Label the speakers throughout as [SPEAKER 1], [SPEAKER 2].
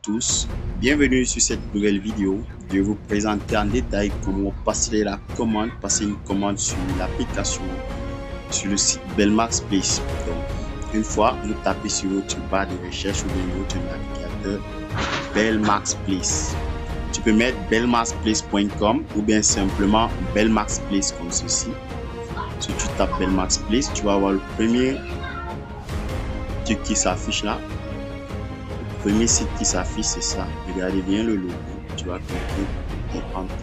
[SPEAKER 1] tous, bienvenue sur cette nouvelle vidéo. Je vais vous présenter en détail comment passer une commande sur l'application, sur le site Belmax Place. Donc, une fois vous tapez sur votre barre de recherche ou bien votre navigateur Belmax Place. Tu peux mettre belmaxplace.com ou bien simplement Belmax Place comme ceci. Si tu tapes Belmax Place, tu vas avoir le premier truc qui s'affiche là. Le premier site qui s'affiche, c'est ça. Regardez bien le logo. Tu vas cliquer et entrer.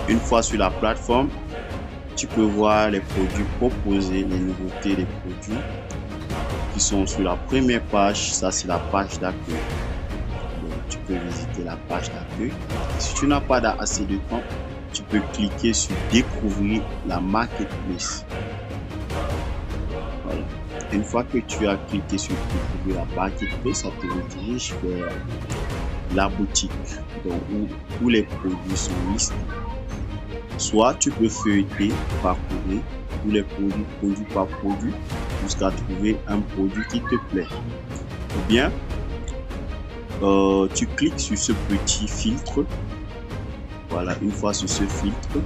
[SPEAKER 1] Une fois sur la plateforme, tu peux voir les produits proposés, les nouveautés des produits qui sont sur la première page. Ça, c'est la page d'accueil. Tu peux visiter la page d'accueil. Si tu n'as pas assez de temps, tu peux cliquer sur découvrir la marketplace. Voilà. Une fois que tu as cliqué sur découvrir la marketplace, ça te redirige vers la boutique, donc où les produits sont listés. Soit tu peux feuilleter, parcourir tous les produits par produit, jusqu'à trouver un produit qui te plaît. Ou bien tu cliques sur ce petit filtre. Voilà, une fois sur ce filtre,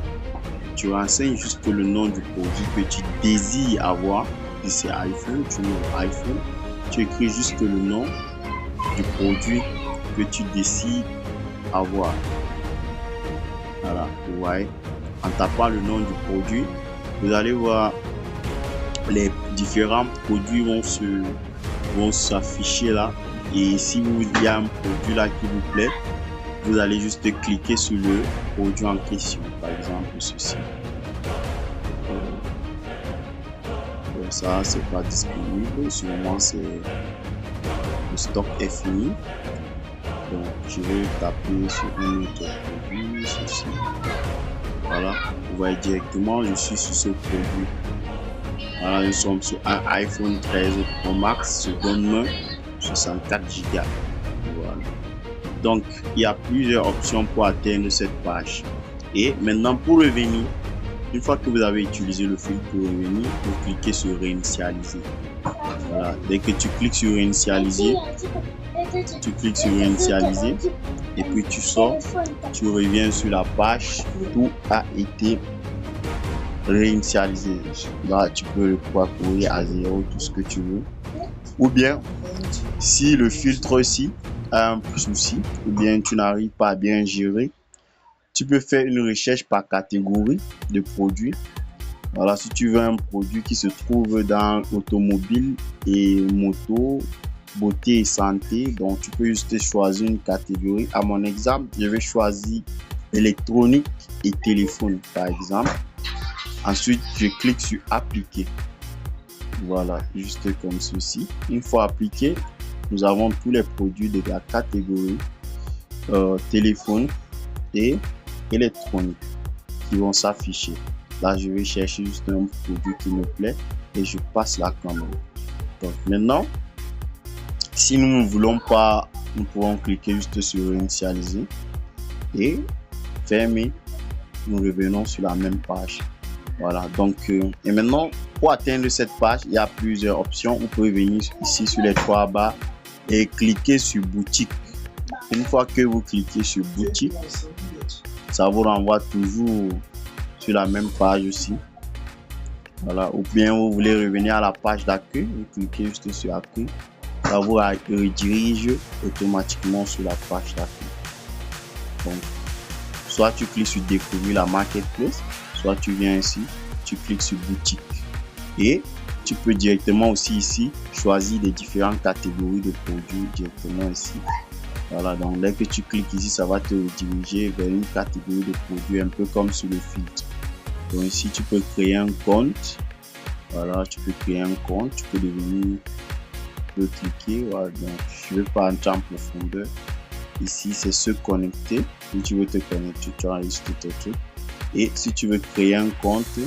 [SPEAKER 1] tu renseignes juste le nom du produit que tu désires avoir. Si c'est iPhone, tu mets iPhone. Tu écris juste le nom du produit que tu décides avoir. Voilà, vous voyez. En tapant le nom du produit, vous allez voir les différents produits vont s'afficher là. Et si il y a un produit là qui vous plaît, vous allez juste cliquer sur le produit en question, par exemple ceci. Ça, c'est pas disponible. Sûrement, le stock est fini. Donc, je vais taper sur un autre produit, ceci. Voilà, vous voyez directement, je suis sur ce produit. Voilà, nous sommes sur un iPhone 13 Pro Max, seconde main, 64 Go. Voilà. Donc, il y a plusieurs options pour atteindre cette page. Et maintenant, pour revenir, une fois que vous avez utilisé le filtre pour revenir, vous cliquez sur réinitialiser. Voilà. Dès que tu cliques sur réinitialiser, et puis tu sors, tu reviens sur la page, tout a été réinitialisé. Là, tu peux le parcourir à zéro, tout ce que tu veux. Ou bien, si le filtre aussi a un souci, ou bien tu n'arrives pas à bien gérer, tu peux faire une recherche par catégorie de produits. Voilà, si tu veux un produit qui se trouve dans automobile et moto, beauté et santé, donc tu peux juste choisir une catégorie. À mon exemple, je vais choisir électronique et téléphone par exemple. Ensuite, je clique sur appliquer. Voilà, juste comme ceci. Une fois appliqué, nous avons tous les produits de la catégorie téléphone et électronique qui vont s'afficher. Là, je vais chercher juste un produit qui me plaît et je passe la commande. Donc maintenant, si nous ne voulons pas, nous pourrons cliquer juste sur initialiser et fermer. Nous revenons sur la même page. Voilà, donc et maintenant pour atteindre cette page, il y a plusieurs options. Vous pouvez venir ici sur les trois barres et cliquer sur boutique. Une fois que vous cliquez sur boutique, ça vous renvoie toujours sur la même page aussi. Voilà, ou bien vous voulez revenir à la page d'accueil, vous cliquez juste sur accueil, ça vous redirige automatiquement sur la page d'accueil. Donc, soit tu cliques sur découvrir la marketplace, soit tu viens ici, tu cliques sur boutique et tu peux directement aussi ici choisir des différentes catégories de produits directement ici. Voilà, donc dès que tu cliques ici, ça va te rediriger vers une catégorie de produits un peu comme sur le filtre. Donc ici, tu peux créer un compte. Voilà, tu peux créer un compte, tu peux devenir, tu peux cliquer. Voilà, donc je ne vais pas entrer en profondeur. Ici, c'est se connecter. Si tu veux te connecter, tu enregistres ton truc. Et si tu veux créer un compte,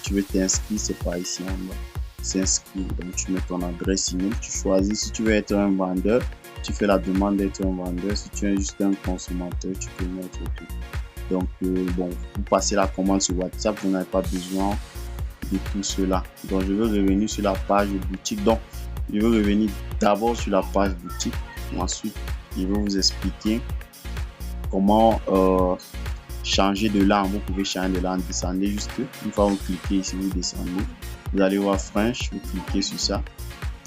[SPEAKER 1] tu veux t'inscrire, c'est pas ici en bas. S'inscrire. Donc tu mets ton adresse email, tu choisis. Si tu veux être un vendeur, tu fais la demande d'être un vendeur. Si tu es juste un consommateur, tu peux mettre tout. Donc bon, vous passez la commande sur WhatsApp, vous n'avez pas besoin de tout cela. Donc je veux revenir sur la page boutique. Donc je veux revenir d'abord sur la page boutique. Ensuite, je vais vous expliquer comment changer de langue. Vous pouvez changer de langue. Descendez juste. Une fois vous cliquez ici, vous descendez. Vous allez voir French. Vous cliquez sur ça.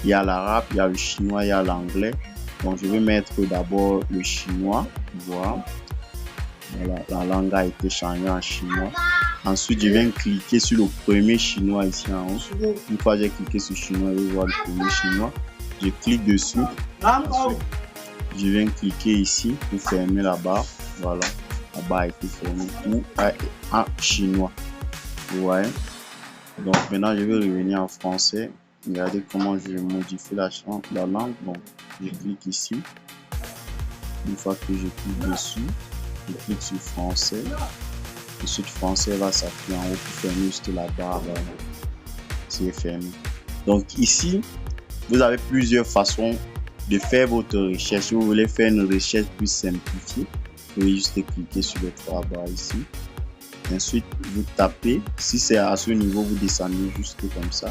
[SPEAKER 1] Il y a l'arabe, il y a le chinois, il y a l'anglais. Donc, je vais mettre d'abord le chinois. Voilà. La langue a été changée en chinois. Ensuite, je viens cliquer sur le premier chinois ici en haut. Une fois j'ai cliqué sur chinois, je vais voir le premier chinois. Je clique dessus. Ensuite, je viens cliquer ici pour fermer la barre. Voilà, la barre a été fermée ou en chinois. Vous voyez? Donc maintenant, je vais revenir en français. Regardez comment je modifie la langue. Donc, je clique ici. Une fois que je clique dessus, je clique sur français. Ensuite, français va s'appuyer en haut pour fermer juste la barre. C'est fermé. Donc ici, vous avez plusieurs façons de faire votre recherche. Si vous voulez faire une recherche plus simplifiée, vous pouvez juste cliquer sur les trois barres ici. Ensuite, vous tapez. Si c'est à ce niveau, vous descendez juste comme ça.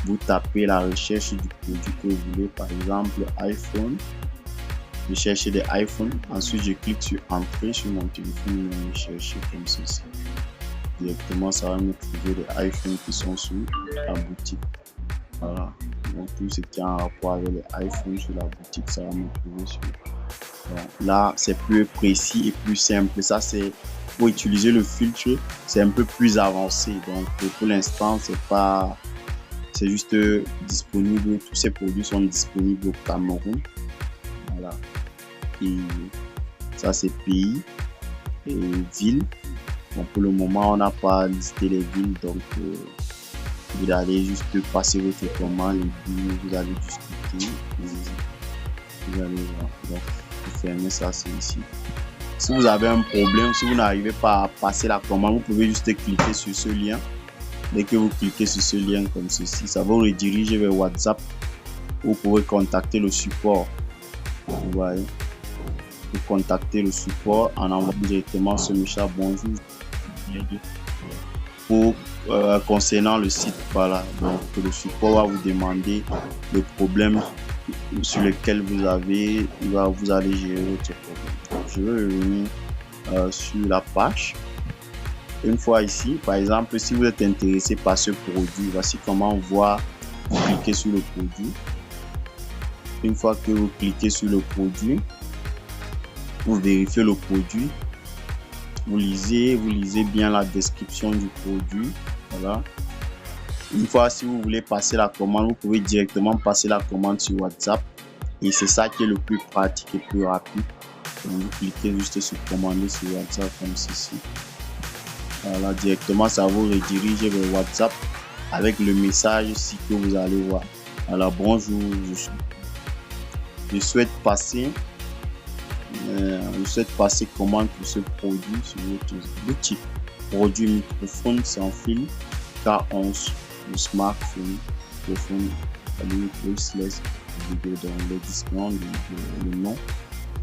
[SPEAKER 1] Vous tapez la recherche du produit que vous voulez. Par exemple, iPhone. Je cherche des iPhones. Ensuite, je clique sur Entrée sur mon téléphone et je cherche comme ceci. Directement, ça va me trouver des iPhones qui sont sur la boutique. Voilà. Donc, tout ce qui est en rapport avec les iPhones sur la boutique, ça va me trouver sur. Donc, là, c'est plus précis et plus simple. Ça, c'est pour utiliser le filtre, c'est un peu plus avancé. Donc, pour l'instant, c'est juste disponible. Tous ces produits sont disponibles au Cameroun. Voilà. Et ça, c'est pays et ville. Bon, pour le moment, on n'a pas listé les villes. Donc, vous allez juste passer votre commande et puis vous allez discuter. Vous allez voir. Donc, vous fermez ça, c'est ici. Si vous avez un problème, si vous n'arrivez pas à passer la commande, vous pouvez juste cliquer sur ce lien. Dès que vous cliquez sur ce lien comme ceci, ça va vous rediriger vers WhatsApp. Vous pouvez contacter le support. Vous voyez, vous contactez le support en envoyant directement ce message bonjour pour concernant le site. Voilà, donc le support va vous demander le problème sur lequel vous allez gérer votre problème. Donc, je vais revenir sur la page. Une fois ici, par exemple, si vous êtes intéressé par ce produit, voici comment voir. Vous cliquez sur le produit. Une fois que vous cliquez sur le produit, vous vérifiez le produit. Vous lisez bien la description du produit. Voilà. Une fois, si vous voulez passer la commande, vous pouvez directement passer la commande sur WhatsApp. Et c'est ça qui est le plus pratique et plus rapide. Donc, vous cliquez juste sur commander sur WhatsApp comme ceci. Voilà, directement, ça vous redirige vers WhatsApp avec le message ici que vous allez voir. Alors, bonjour, je souhaite passer commande pour ce produit sur votre boutique. Produit microphone sans fil K11, le smartphone, microphone, voiceless, vidéo dans le display, le nom.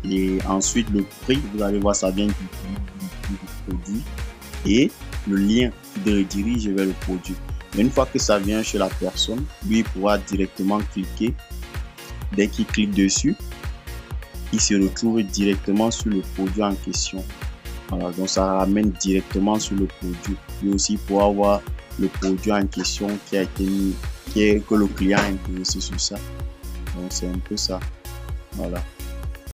[SPEAKER 1] Et ensuite, le prix, vous allez voir, ça vient du produit et le lien qui redirige vers le produit. Mais une fois que ça vient chez la personne, lui, il pourra directement cliquer. Dès qu'il clique dessus, il se retrouve directement sur le produit en question. Voilà, donc ça ramène directement sur le produit. Lui aussi pourra voir le produit en question qui a été mis, que le client a intéressé sur ça. Donc c'est un peu ça. Voilà.